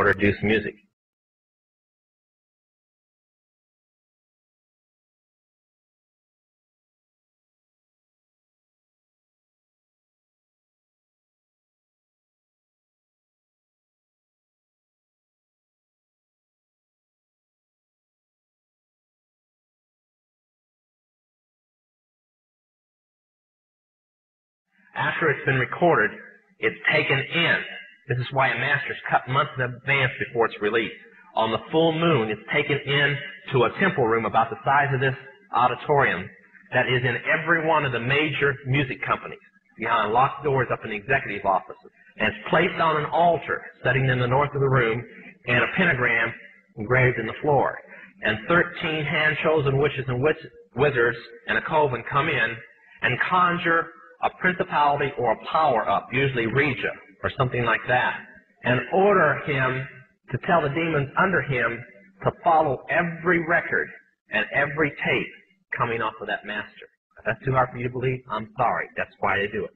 order to do some music. After it's been recorded, it's taken in. This is why a master's cut months in advance before it's released. On the full moon, it's taken in to a temple room about the size of this auditorium that is in every one of the major music companies, behind locked doors up in the executive offices. And it's placed on an altar sitting in the north of the room, and a pentagram engraved in the floor. And 13 hand-chosen witches and wizards and a coven come in and conjure a principality or a power up, usually Regia or something like that, and order him to tell the demons under him to follow every record and every tape coming off of that master. If that's too hard for you to believe, I'm sorry. That's why they do it.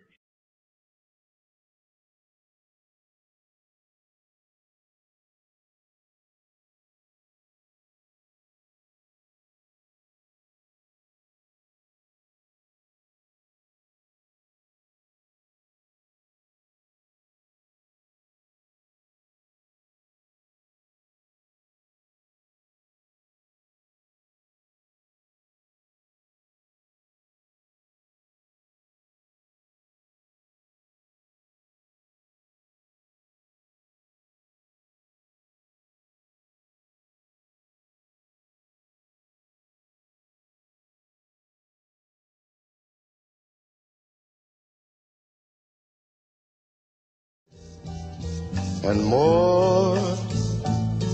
And more,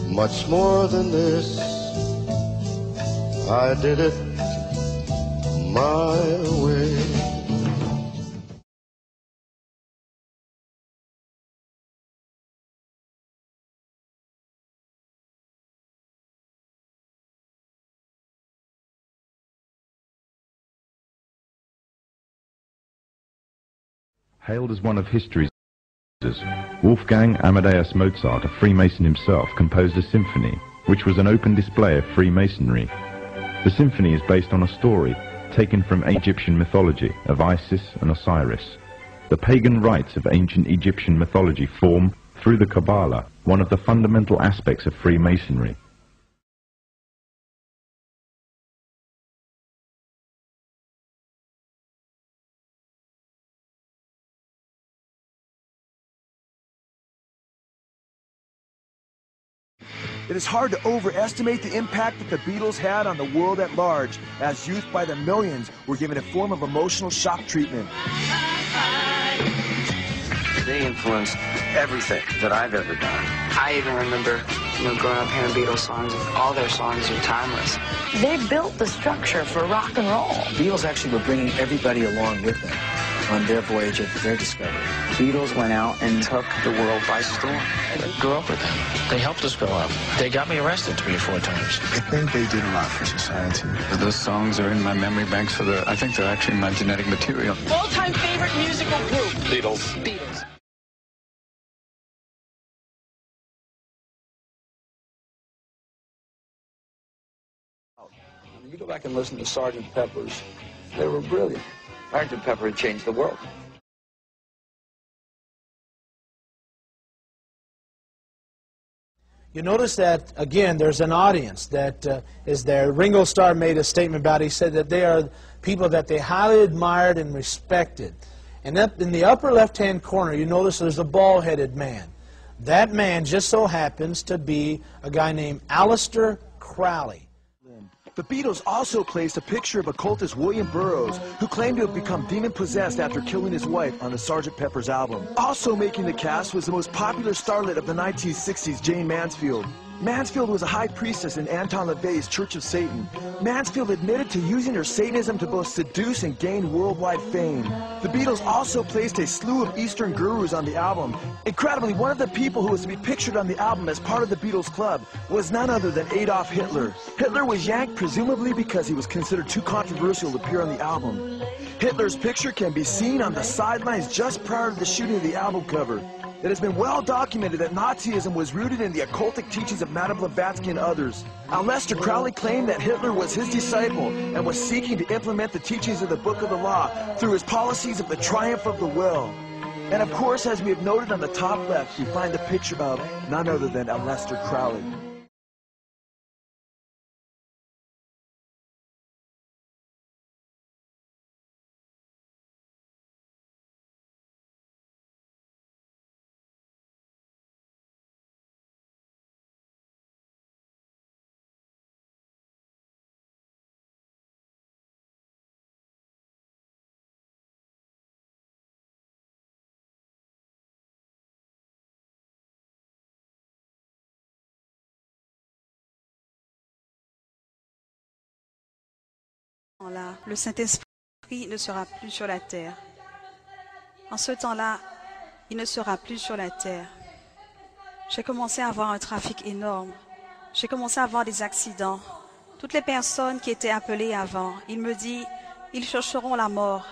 much more than this, I did it my way. Hailed as one of history's Wolfgang Amadeus Mozart, a Freemason himself, composed a symphony, which was an open display of Freemasonry. The symphony is based on a story taken from Egyptian mythology of Isis and Osiris. The pagan rites of ancient Egyptian mythology form, through the Kabbalah, one of the fundamental aspects of Freemasonry. It is hard to overestimate the impact that the Beatles had on the world at large, as youth by the millions were given a form of emotional shock treatment. They influenced everything that I've ever done. I even remember, growing up hearing Beatles songs, and all their songs are timeless. They built the structure for rock and roll. The Beatles actually were bringing everybody along with them on their voyage of their discovery. Beatles went out and took the world by storm. I grew up with them. They helped us grow up. They got me arrested 3 or 4 times. I think they did a lot for society. Those songs are in my memory banks I think they're actually my genetic material. All-time favorite musical group? Beatles. Beatles. When you go back and listen to Sgt. Pepper's, they were brilliant. Sgt. Pepper had changed the world. You notice that, again, there's an audience that is there. Ringo Starr made a statement about it. He said that they are people that they highly admired and respected. And up in the upper left-hand corner, you notice there's a bald-headed man. That man just so happens to be a guy named Aleister Crowley. The Beatles also placed a picture of occultist William Burroughs, who claimed to have become demon-possessed after killing his wife on the Sgt. Pepper's album. Also making the cast was the most popular starlet of the 1960s, Jane Mansfield. Mansfield was a high priestess in Anton LaVey's Church of Satan. Mansfield admitted to using her Satanism to both seduce and gain worldwide fame. The Beatles also placed a slew of Eastern gurus on the album. Incredibly, one of the people who was to be pictured on the album as part of the Beatles Club was none other than Adolf Hitler. Hitler was yanked presumably because he was considered too controversial to appear on the album. Hitler's picture can be seen on the sidelines just prior to the shooting of the album cover. It has been well documented that Nazism was rooted in the occultic teachings of Madame Blavatsky and others. Aleister Crowley claimed that Hitler was his disciple and was seeking to implement the teachings of the Book of the Law through his policies of the triumph of the will. And of course, as we have noted on the top left, we find the picture of none other than Aleister Crowley. Là, le Saint-Esprit ne sera plus sur la terre. En ce temps-là, il ne sera plus sur la terre. J'ai commencé à avoir un trafic énorme. J'ai commencé à avoir des accidents. Toutes les personnes qui étaient appelées avant, il me dit, ils chercheront la mort,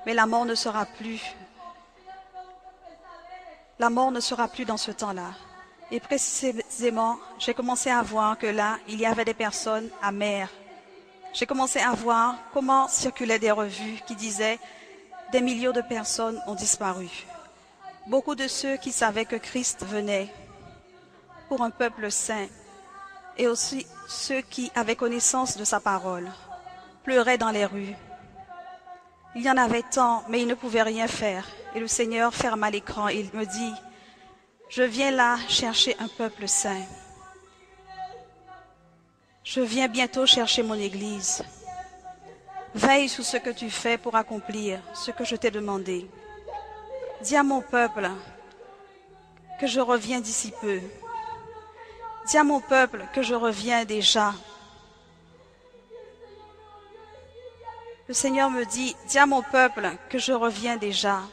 mais la mort ne sera plus. La mort ne sera plus dans ce temps-là. Et précisément, j'ai commencé à voir que là, il y avait des personnes amères. J'ai commencé à voir comment circulaient des revues qui disaient « Des millions de personnes ont disparu ». Beaucoup de ceux qui savaient que Christ venait pour un peuple saint et aussi ceux qui avaient connaissance de sa parole pleuraient dans les rues. Il y en avait tant, mais ils ne pouvaient rien faire. Et le Seigneur ferma l'écran et il me dit « Je viens là chercher un peuple saint. Je viens bientôt chercher mon Église. Veille sur ce que tu fais pour accomplir ce que je t'ai demandé. Dis à mon peuple que je reviens d'ici peu. Dis à mon peuple que je reviens déjà. » Le Seigneur me dit, dis à mon peuple que je reviens déjà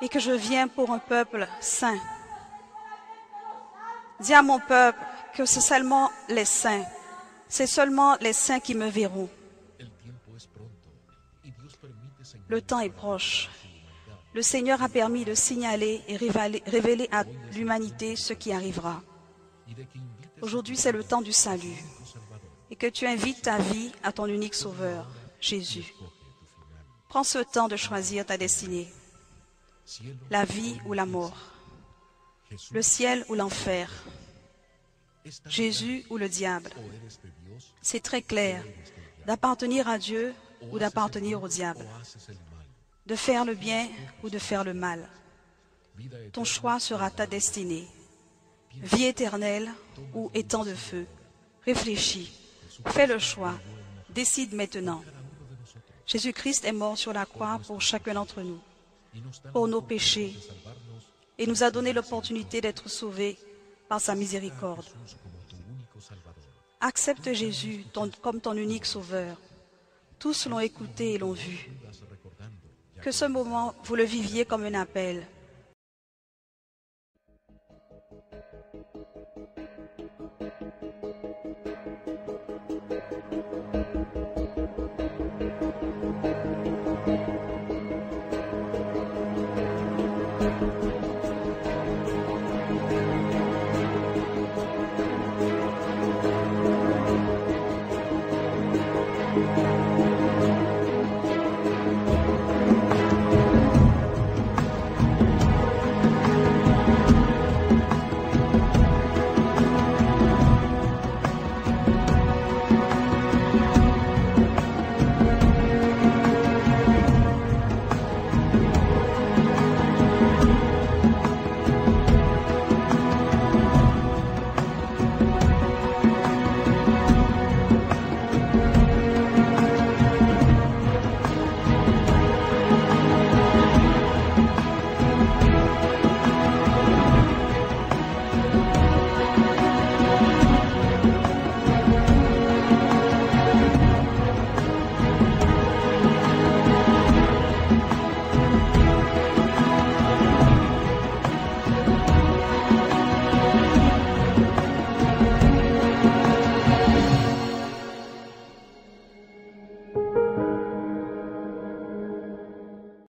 et que je viens pour un peuple saint. Dis à mon peuple que c'est seulement les saints qui me verront. Le temps est proche. Le Seigneur a permis de signaler et révéler à l'humanité ce qui arrivera. Aujourd'hui, c'est le temps du salut. Et que tu invites ta vie à ton unique Sauveur, Jésus. Prends ce temps de choisir ta destinée. La vie ou la mort. Le ciel ou l'enfer. Jésus ou le diable. C'est très clair d'appartenir à Dieu ou d'appartenir au diable. De faire le bien ou de faire le mal. Ton choix sera ta destinée. Vie éternelle ou étang de feu. Réfléchis. Fais le choix. Décide maintenant. Jésus-Christ est mort sur la croix pour chacun d'entre nous, pour nos péchés, et nous a donné l'opportunité d'être sauvés par sa miséricorde. Accepte Jésus comme ton unique Sauveur. Tous l'ont écouté et l'ont vu. Que ce moment, vous le viviez comme un appel.